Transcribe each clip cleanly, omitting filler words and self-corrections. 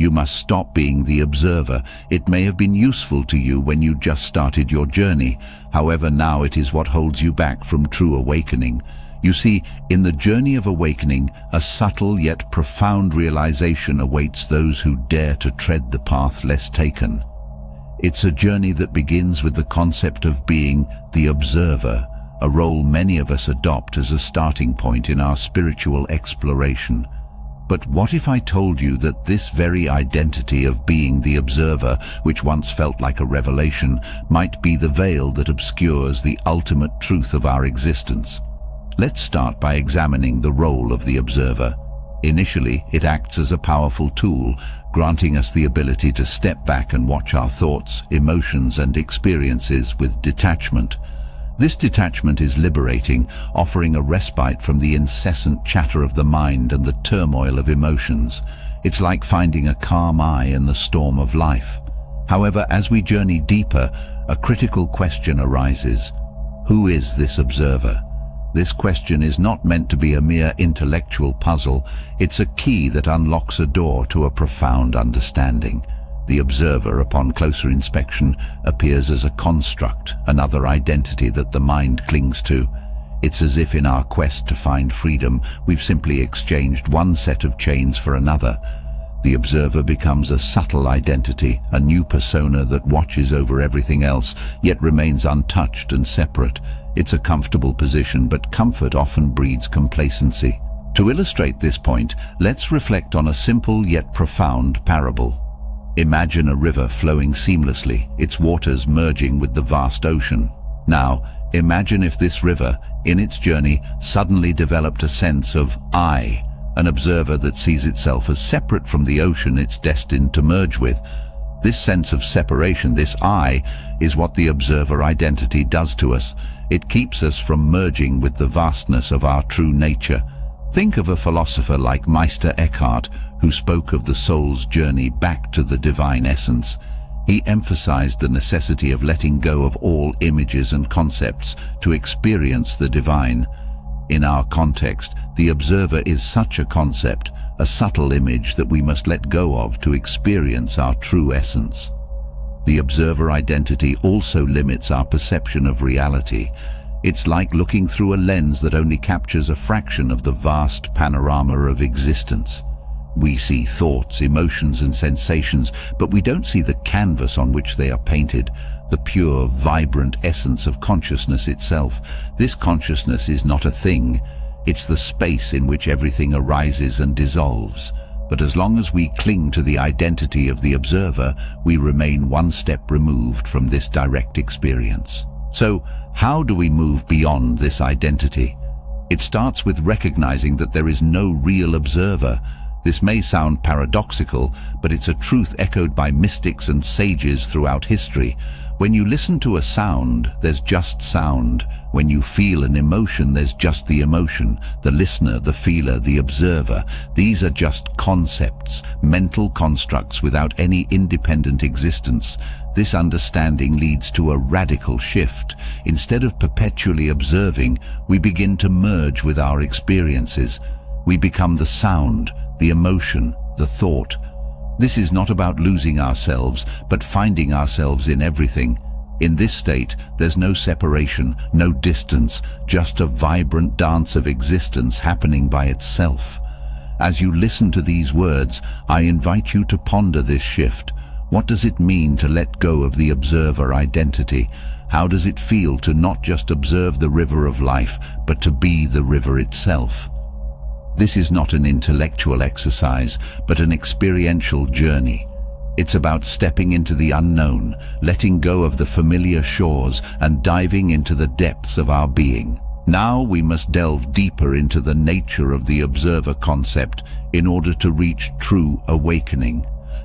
You must stop being the observer. It may have been useful to you when you just started your journey. However, now it is what holds you back from true awakening. You see, in the journey of awakening, a subtle yet profound realization awaits those who dare to tread the path less taken. It's a journey that begins with the concept of being the observer, a role many of us adopt as a starting point in our spiritual exploration. But what if I told you that this very identity of being the observer, which once felt like a revelation, might be the veil that obscures the ultimate truth of our existence? Let's start by examining the role of the observer. Initially, it acts as a powerful tool, granting us the ability to step back and watch our thoughts, emotions, and experiences with detachment. This detachment is liberating, offering a respite from the incessant chatter of the mind and the turmoil of emotions. It's like finding a calm eye in the storm of life. However, as we journey deeper, a critical question arises. Who is this observer? This question is not meant to be a mere intellectual puzzle. It's a key that unlocks a door to a profound understanding. The observer, upon closer inspection, appears as a construct, another identity that the mind clings to. It's as if in our quest to find freedom, we've simply exchanged one set of chains for another. The observer becomes a subtle identity, a new persona that watches over everything else, yet remains untouched and separate. It's a comfortable position, but comfort often breeds complacency. To illustrate this point, let's reflect on a simple yet profound parable. Imagine a river flowing seamlessly, its waters merging with the vast ocean. Now, imagine if this river, in its journey, suddenly developed a sense of I, an observer that sees itself as separate from the ocean it's destined to merge with. This sense of separation, this I, is what the observer identity does to us. It keeps us from merging with the vastness of our true nature. Think of a philosopher like Meister Eckhart, who spoke of the soul's journey back to the divine essence. He emphasized the necessity of letting go of all images and concepts to experience the divine. In our context, the observer is such a concept, a subtle image that we must let go of to experience our true essence. The observer identity also limits our perception of reality. It's like looking through a lens that only captures a fraction of the vast panorama of existence. We see thoughts, emotions, and sensations, but we don't see the canvas on which they are painted, the pure, vibrant essence of consciousness itself. This consciousness is not a thing. It's the space in which everything arises and dissolves. But as long as we cling to the identity of the observer, we remain one step removed from this direct experience. So, how do we move beyond this identity? It starts with recognizing that there is no real observer. This may sound paradoxical, but it's a truth echoed by mystics and sages throughout history. When you listen to a sound, there's just sound. When you feel an emotion, there's just the emotion. The listener, the feeler, the observer. These are just concepts, mental constructs without any independent existence. This understanding leads to a radical shift. Instead of perpetually observing, we begin to merge with our experiences. We become the sound, the emotion, the thought. This is not about losing ourselves, but finding ourselves in everything. In this state, there's no separation, no distance, just a vibrant dance of existence happening by itself. As you listen to these words, I invite you to ponder this shift. What does it mean to let go of the observer identity? How does it feel to not just observe the river of life, but to be the river itself? This is not an intellectual exercise, but an experiential journey. It's about stepping into the unknown, letting go of the familiar shores, and diving into the depths of our being. Now we must delve deeper into the nature of the observer concept in order to reach true awakening.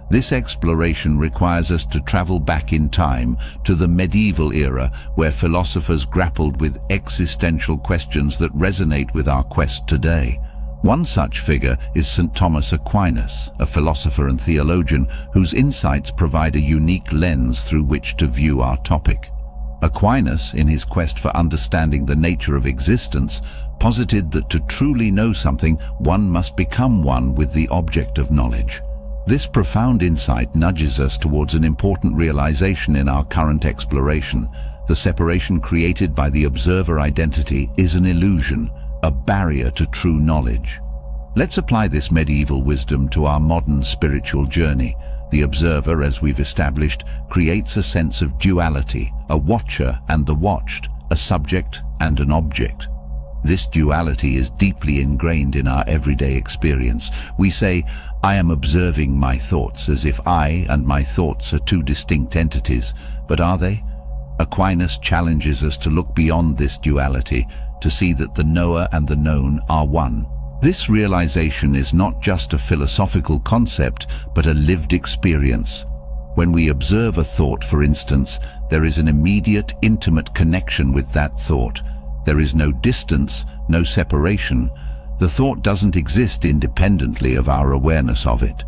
This exploration requires us to travel back in time to the medieval era, where philosophers grappled with existential questions that resonate with our quest today. One such figure is St. Thomas Aquinas, a philosopher and theologian whose insights provide a unique lens through which to view our topic. Aquinas, in his quest for understanding the nature of existence, posited that to truly know something, one must become one with the object of knowledge. This profound insight nudges us towards an important realization in our current exploration. The separation created by the observer identity is an illusion, a barrier to true knowledge. Let's apply this medieval wisdom to our modern spiritual journey. The observer, as we've established, creates a sense of duality, a watcher and the watched, a subject and an object. This duality is deeply ingrained in our everyday experience. We say, "I am observing my thoughts," as if I and my thoughts are two distinct entities. But are they? Aquinas challenges us to look beyond this duality, to see that the knower and the known are one. This realization is not just a philosophical concept, but a lived experience. When we observe a thought, for instance, there is an immediate, intimate connection with that thought. There is no distance, no separation. The thought doesn't exist independently of our awareness of it.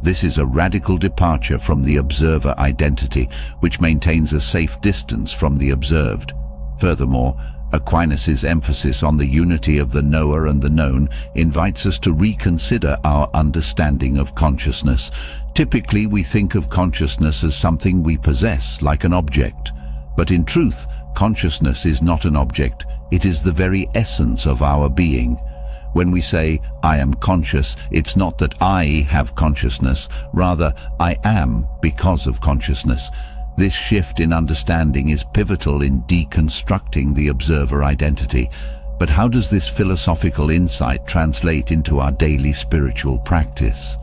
This is a radical departure from the observer identity, which maintains a safe distance from the observed. Furthermore, Aquinas' emphasis on the unity of the knower and the known invites us to reconsider our understanding of consciousness. Typically, we think of consciousness as something we possess, like an object. But in truth, consciousness is not an object. It is the very essence of our being. When we say, "I am conscious," it's not that I have consciousness, rather, I am because of consciousness. This shift in understanding is pivotal in deconstructing the observer identity. But how does this philosophical insight translate into our daily spiritual practice?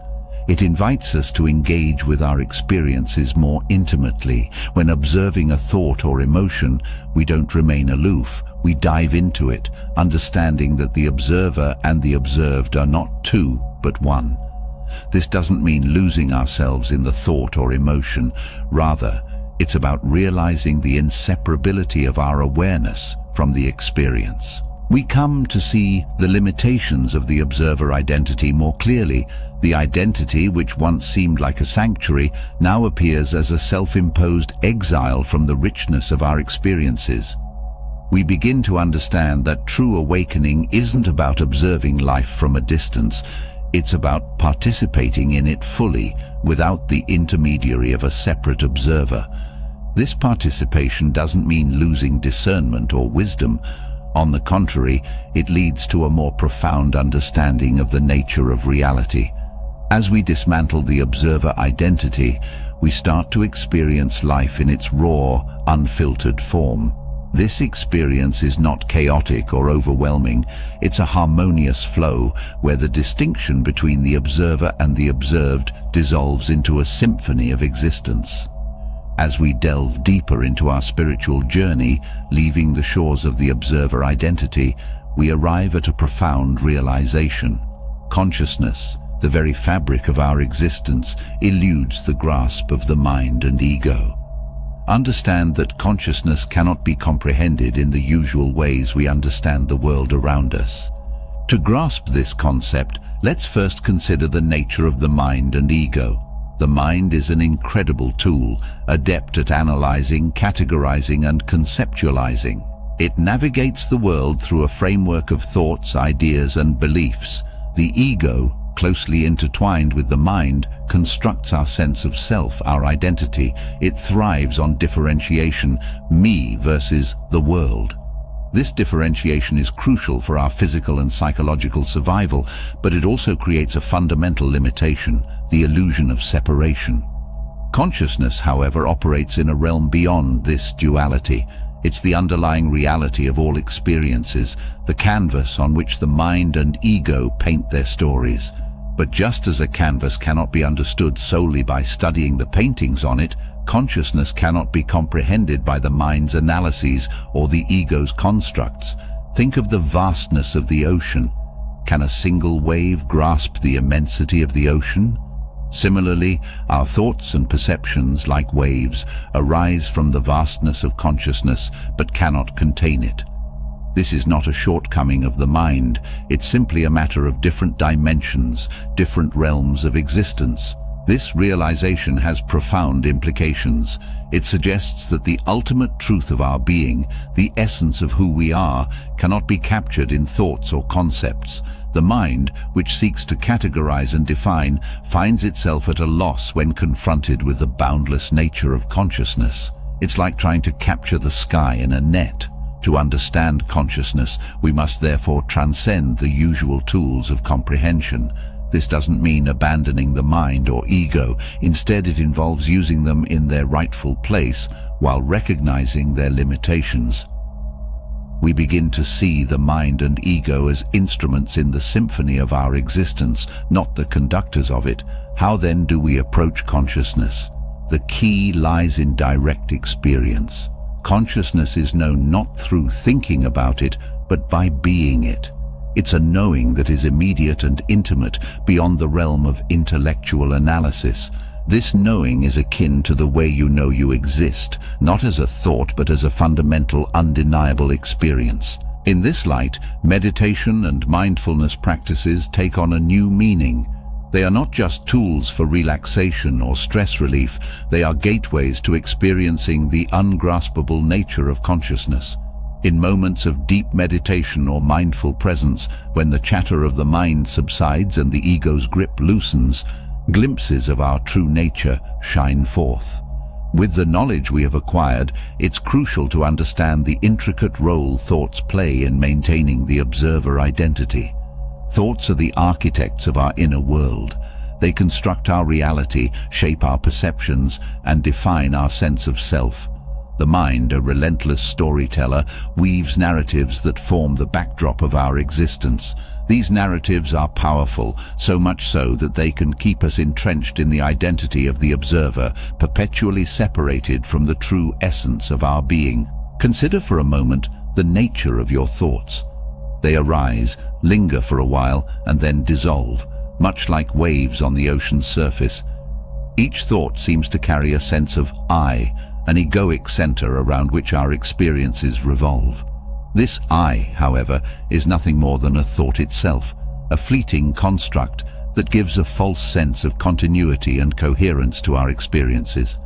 It invites us to engage with our experiences more intimately. When observing a thought or emotion, we don't remain aloof. We dive into it, understanding that the observer and the observed are not two, but one. This doesn't mean losing ourselves in the thought or emotion. Rather, it's about realizing the inseparability of our awareness from the experience. We come to see the limitations of the observer identity more clearly. The identity, which once seemed like a sanctuary, now appears as a self-imposed exile from the richness of our experiences. We begin to understand that true awakening isn't about observing life from a distance. It's about participating in it fully, without the intermediary of a separate observer. This participation doesn't mean losing discernment or wisdom. On the contrary, it leads to a more profound understanding of the nature of reality. As we dismantle the observer identity, we start to experience life in its raw, unfiltered form. This experience is not chaotic or overwhelming. It's a harmonious flow where the distinction between the observer and the observed dissolves into a symphony of existence. As we delve deeper into our spiritual journey, leaving the shores of the observer identity, we arrive at a profound realization. Consciousness, the very fabric of our existence, eludes the grasp of the mind and ego. Understand that consciousness cannot be comprehended in the usual ways we understand the world around us. To grasp this concept, let's first consider the nature of the mind and ego. The mind is an incredible tool, adept at analyzing, categorizing, and conceptualizing. It navigates the world through a framework of thoughts, ideas, and beliefs. The ego, closely intertwined with the mind, constructs our sense of self, our identity. It thrives on differentiation, me versus the world. This differentiation is crucial for our physical and psychological survival, but it also creates a fundamental limitation, the illusion of separation. Consciousness, however, operates in a realm beyond this duality. It's the underlying reality of all experiences, the canvas on which the mind and ego paint their stories. But just as a canvas cannot be understood solely by studying the paintings on it, consciousness cannot be comprehended by the mind's analyses or the ego's constructs. Think of the vastness of the ocean. Can a single wave grasp the immensity of the ocean? Similarly, our thoughts and perceptions, like waves, arise from the vastness of consciousness but cannot contain it. This is not a shortcoming of the mind, it's simply a matter of different dimensions, different realms of existence. This realization has profound implications. It suggests that the ultimate truth of our being, the essence of who we are, cannot be captured in thoughts or concepts. The mind, which seeks to categorize and define, finds itself at a loss when confronted with the boundless nature of consciousness. It's like trying to capture the sky in a net. To understand consciousness, we must therefore transcend the usual tools of comprehension. This doesn't mean abandoning the mind or ego. Instead, it involves using them in their rightful place while recognizing their limitations. We begin to see the mind and ego as instruments in the symphony of our existence, not the conductors of it. How then do we approach consciousness? The key lies in direct experience. Consciousness is known not through thinking about it, but by being it. It's a knowing that is immediate and intimate, beyond the realm of intellectual analysis. This knowing is akin to the way you know you exist, not as a thought but as a fundamental, undeniable experience. In this light, meditation and mindfulness practices take on a new meaning. They are not just tools for relaxation or stress relief, they are gateways to experiencing the ungraspable nature of consciousness. In moments of deep meditation or mindful presence, when the chatter of the mind subsides and the ego's grip loosens, glimpses of our true nature shine forth. With the knowledge we have acquired, it's crucial to understand the intricate role thoughts play in maintaining the observer identity. Thoughts are the architects of our inner world. They construct our reality, shape our perceptions, and define our sense of self. The mind, a relentless storyteller, weaves narratives that form the backdrop of our existence. These narratives are powerful, so much so that they can keep us entrenched in the identity of the observer, perpetually separated from the true essence of our being. Consider for a moment the nature of your thoughts. They arise, linger for a while, and then dissolve, much like waves on the ocean's surface. Each thought seems to carry a sense of I, an egoic center around which our experiences revolve. This I, however, is nothing more than a thought itself, a fleeting construct that gives a false sense of continuity and coherence to our experiences.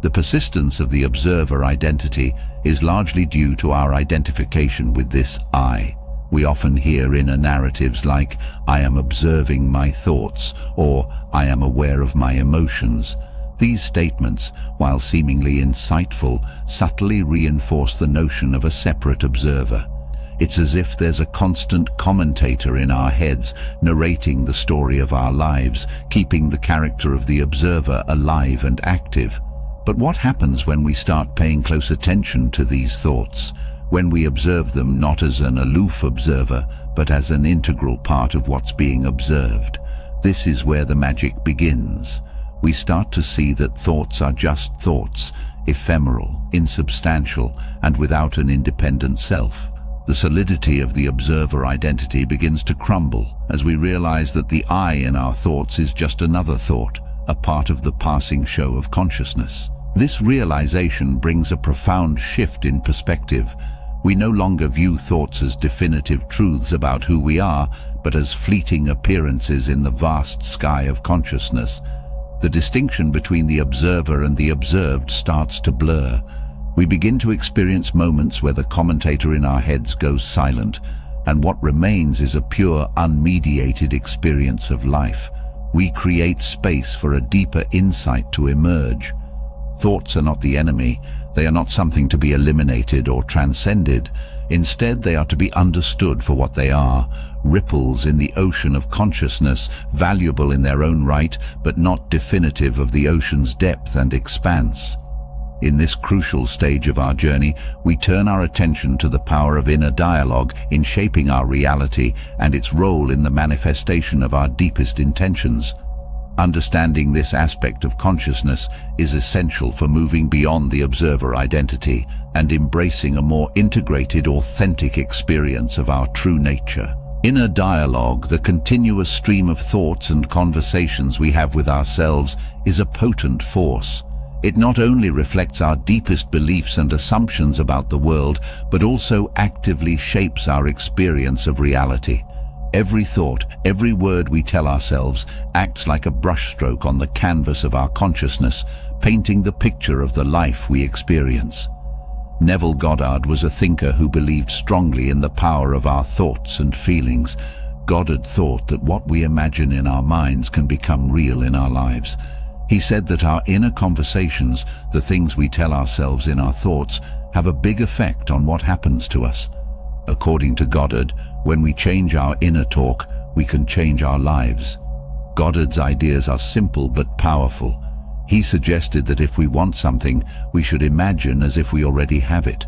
The persistence of the observer identity is largely due to our identification with this I. We often hear inner narratives like, "I am observing my thoughts," or "I am aware of my emotions." These statements, while seemingly insightful, subtly reinforce the notion of a separate observer. It's as if there's a constant commentator in our heads, narrating the story of our lives, keeping the character of the observer alive and active. But what happens when we start paying close attention to these thoughts? When we observe them not as an aloof observer, but as an integral part of what's being observed? This is where the magic begins. We start to see that thoughts are just thoughts, ephemeral, insubstantial, and without an independent self. The solidity of the observer identity begins to crumble as we realize that the I in our thoughts is just another thought, a part of the passing show of consciousness. This realization brings a profound shift in perspective. We no longer view thoughts as definitive truths about who we are, but as fleeting appearances in the vast sky of consciousness. The distinction between the observer and the observed starts to blur. We begin to experience moments where the commentator in our heads goes silent, and what remains is a pure, unmediated experience of life. We create space for a deeper insight to emerge. Thoughts are not the enemy. They are not something to be eliminated or transcended. Instead, they are to be understood for what they are, ripples in the ocean of consciousness, valuable in their own right, but not definitive of the ocean's depth and expanse. In this crucial stage of our journey, we turn our attention to the power of inner dialogue in shaping our reality and its role in the manifestation of our deepest intentions. Understanding this aspect of consciousness is essential for moving beyond the observer identity and embracing a more integrated, authentic experience of our true nature. Inner dialogue, the continuous stream of thoughts and conversations we have with ourselves, is a potent force. It not only reflects our deepest beliefs and assumptions about the world, but also actively shapes our experience of reality. Every thought, every word we tell ourselves acts like a brushstroke on the canvas of our consciousness, painting the picture of the life we experience. Neville Goddard was a thinker who believed strongly in the power of our thoughts and feelings. Goddard thought that what we imagine in our minds can become real in our lives. He said that our inner conversations, the things we tell ourselves in our thoughts, have a big effect on what happens to us. According to Goddard, when we change our inner talk, we can change our lives. Goddard's ideas are simple but powerful. He suggested that if we want something, we should imagine as if we already have it.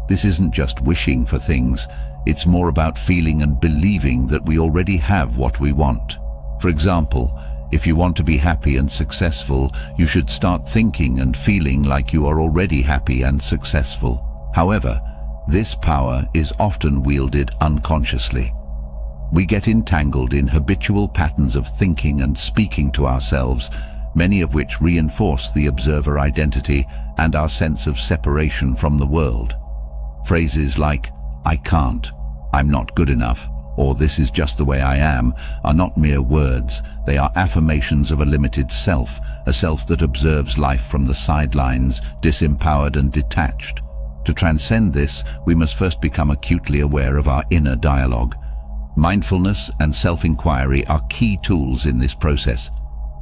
This isn't just wishing for things, it's more about feeling and believing that we already have what we want. For example, if you want to be happy and successful, you should start thinking and feeling like you are already happy and successful. However, this power is often wielded unconsciously. We get entangled in habitual patterns of thinking and speaking to ourselves, many of which reinforce the observer identity and our sense of separation from the world. Phrases like, "I can't," "I'm not good enough," or "this is just the way I am," are not mere words. They are affirmations of a limited self, a self that observes life from the sidelines, disempowered and detached. To transcend this, we must first become acutely aware of our inner dialogue. Mindfulness and self-inquiry are key tools in this process.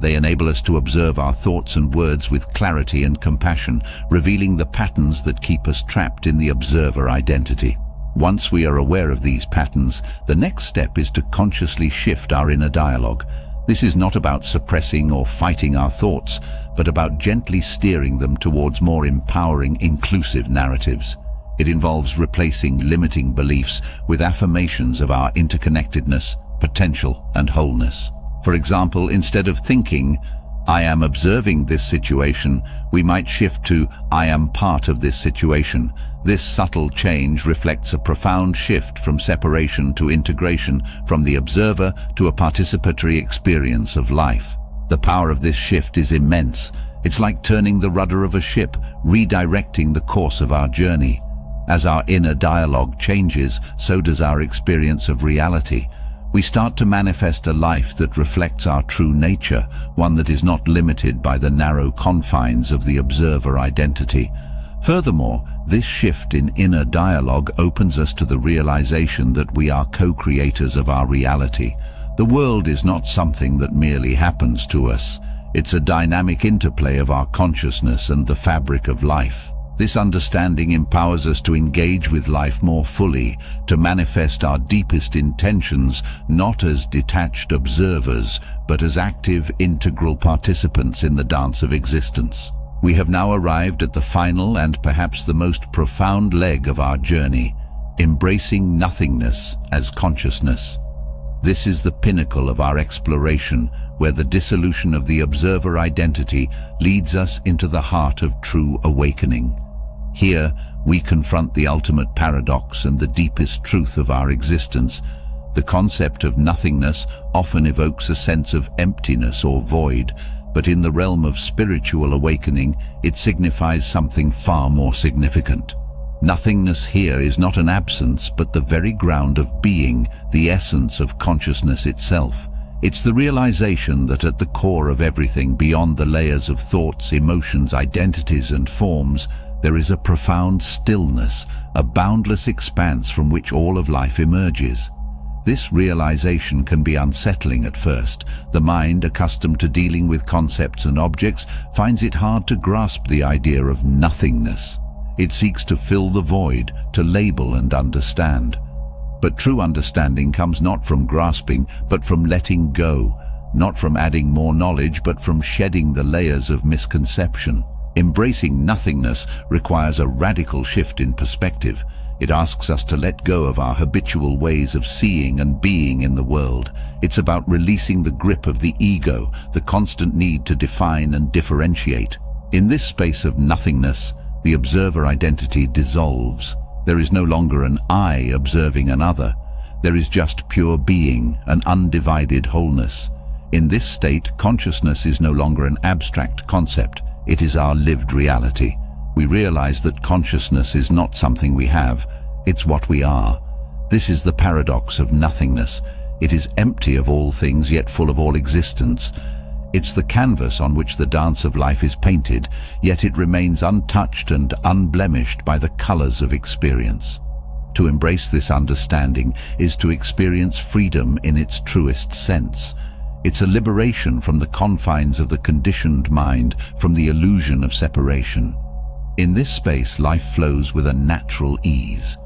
They enable us to observe our thoughts and words with clarity and compassion, revealing the patterns that keep us trapped in the observer identity. Once we are aware of these patterns, the next step is to consciously shift our inner dialogue. This is not about suppressing or fighting our thoughts, but about gently steering them towards more empowering, inclusive narratives. It involves replacing limiting beliefs with affirmations of our interconnectedness, potential, and wholeness. For example, instead of thinking, "I am observing this situation," we might shift to, "I am part of this situation." This subtle change reflects a profound shift from separation to integration, from the observer to a participatory experience of life. The power of this shift is immense. It's like turning the rudder of a ship, redirecting the course of our journey. As our inner dialogue changes, so does our experience of reality. We start to manifest a life that reflects our true nature, one that is not limited by the narrow confines of the observer identity. Furthermore, this shift in inner dialogue opens us to the realization that we are co-creators of our reality. The world is not something that merely happens to us. It's a dynamic interplay of our consciousness and the fabric of life. This understanding empowers us to engage with life more fully, to manifest our deepest intentions not as detached observers, but as active, integral participants in the dance of existence. We have now arrived at the final and perhaps the most profound leg of our journey, embracing nothingness as consciousness. This is the pinnacle of our exploration, where the dissolution of the observer identity leads us into the heart of true awakening. Here, we confront the ultimate paradox and the deepest truth of our existence. The concept of nothingness often evokes a sense of emptiness or void, but in the realm of spiritual awakening, it signifies something far more significant. Nothingness here is not an absence, but the very ground of being, the essence of consciousness itself. It's the realization that at the core of everything, beyond the layers of thoughts, emotions, identities, and forms, there is a profound stillness, a boundless expanse from which all of life emerges. This realization can be unsettling at first. The mind, accustomed to dealing with concepts and objects, finds it hard to grasp the idea of nothingness. It seeks to fill the void, to label and understand. But true understanding comes not from grasping, but from letting go, not from adding more knowledge, but from shedding the layers of misconception. Embracing nothingness requires a radical shift in perspective. It asks us to let go of our habitual ways of seeing and being in the world. It's about releasing the grip of the ego, the constant need to define and differentiate. In this space of nothingness, the observer identity dissolves. There is no longer an I observing another. There is just pure being, an undivided wholeness. In this state, consciousness is no longer an abstract concept. It is our lived reality. We realize that consciousness is not something we have, it's what we are. This is the paradox of nothingness. It is empty of all things, yet full of all existence. It's the canvas on which the dance of life is painted, yet it remains untouched and unblemished by the colors of experience. To embrace this understanding is to experience freedom in its truest sense. It's a liberation from the confines of the conditioned mind, from the illusion of separation. In this space, life flows with a natural ease.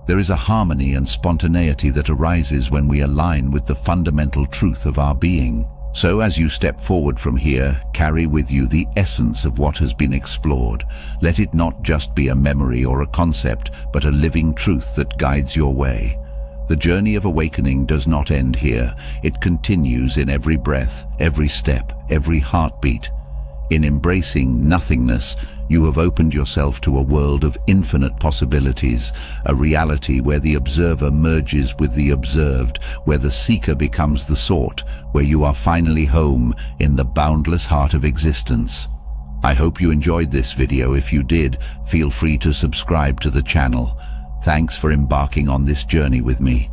There is a harmony and spontaneity that arises when we align with the fundamental truth of our being. So as you step forward from here, carry with you the essence of what has been explored. Let it not just be a memory or a concept, but a living truth that guides your way. The journey of awakening does not end here. It continues in every breath, every step, every heartbeat. In embracing nothingness, you have opened yourself to a world of infinite possibilities, a reality where the observer merges with the observed, where the seeker becomes the sought, where you are finally home in the boundless heart of existence. I hope you enjoyed this video. If you did, feel free to subscribe to the channel. Thanks for embarking on this journey with me.